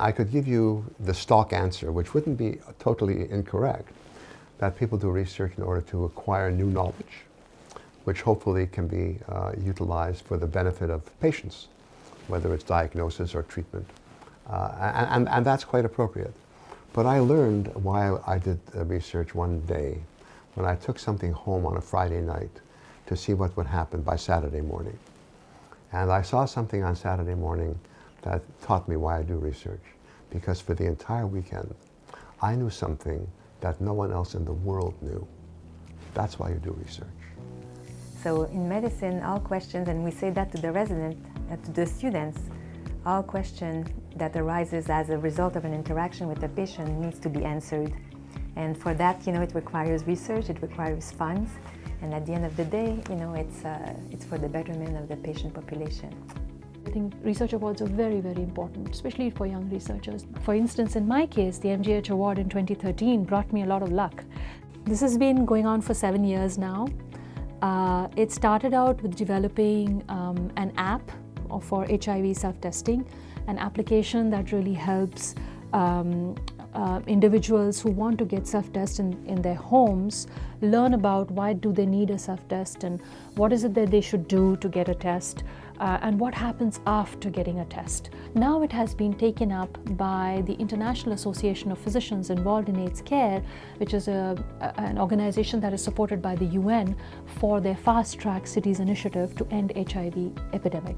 I could give you the stock answer, which wouldn't be totally incorrect, that people do research in order to acquire new knowledge, which hopefully can be utilized for the benefit of patients, whether it's diagnosis or treatment. And that's quite appropriate. But I learned why I did research one day when I took something home on a Friday night to see what would happen by Saturday morning. And I saw something on Saturday morning that taught me why I do research. Because for the entire weekend, I knew something that no one else in the world knew. That's why you do research. So in medicine, all questions, and we say that to the resident, to the students, all question that arises as a result of an interaction with the patient needs to be answered. And for that, it requires research, it requires funds, and at the end of the day, it's for the betterment of the patient population. I think research awards are very, very important, especially for young researchers. For instance, in my case, the MGH award in 2013 brought me a lot of luck. This has been going on for 7 years now. It started out with developing an app for HIV self-testing, an application that really helps individuals who want to get self-test in their homes learn about why do they need a self-test and what is it that they should do to get a test and what happens after getting a test. Now it has been taken up by the International Association of Physicians Involved in AIDS Care, which is an organization that is supported by the UN for their Fast Track Cities initiative to end HIV epidemic.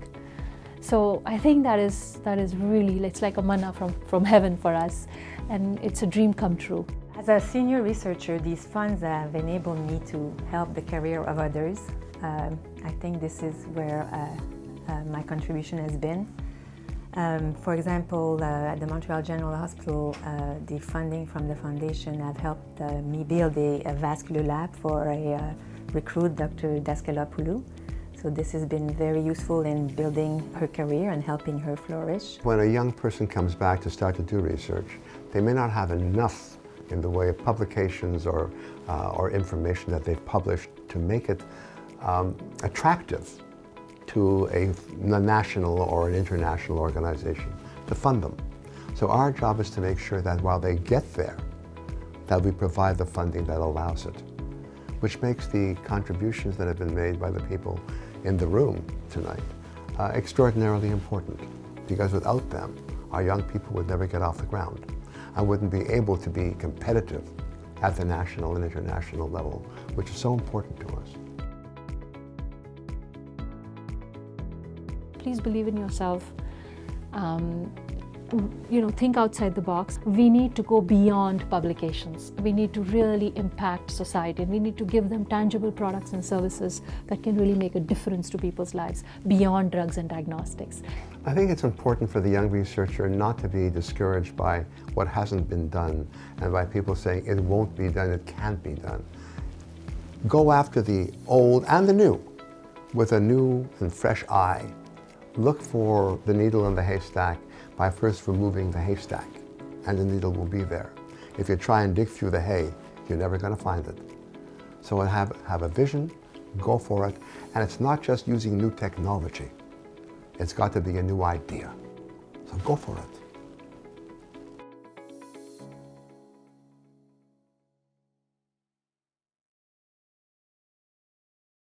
So I think that is really, it's like a manna from heaven for us, and it's a dream come true. As a senior researcher, these funds have enabled me to help the career of others. I think this is where my contribution has been. For example, at the Montreal General Hospital, the funding from the foundation have helped me build a vascular lab for a recruit, Dr. Dascalopoulou. So this has been very useful in building her career and helping her flourish. When a young person comes back to start to do research, they may not have enough in the way of publications or information that they've published to make it attractive to a national or an international organization to fund them. So our job is to make sure that while they get there, that we provide the funding that allows it, which makes the contributions that have been made by the people in the room tonight extraordinarily important, because without them, our young people would never get off the ground and wouldn't be able to be competitive at the national and international level, which is so important to us. Please believe in yourself. Think outside the box. We need to go beyond publications. We need to really impact society, and we need to give them tangible products and services that can really make a difference to people's lives beyond drugs and diagnostics. I think it's important for the young researcher not to be discouraged by what hasn't been done and by people saying it won't be done, it can't be done. Go after the old and the new with a new and fresh eye. Look for the needle in the haystack by first removing the haystack, and the needle will be there. If you try and dig through the hay, you're never going to find it. So have a vision, go for it, and it's not just using new technology. It's got to be a new idea. So go for it.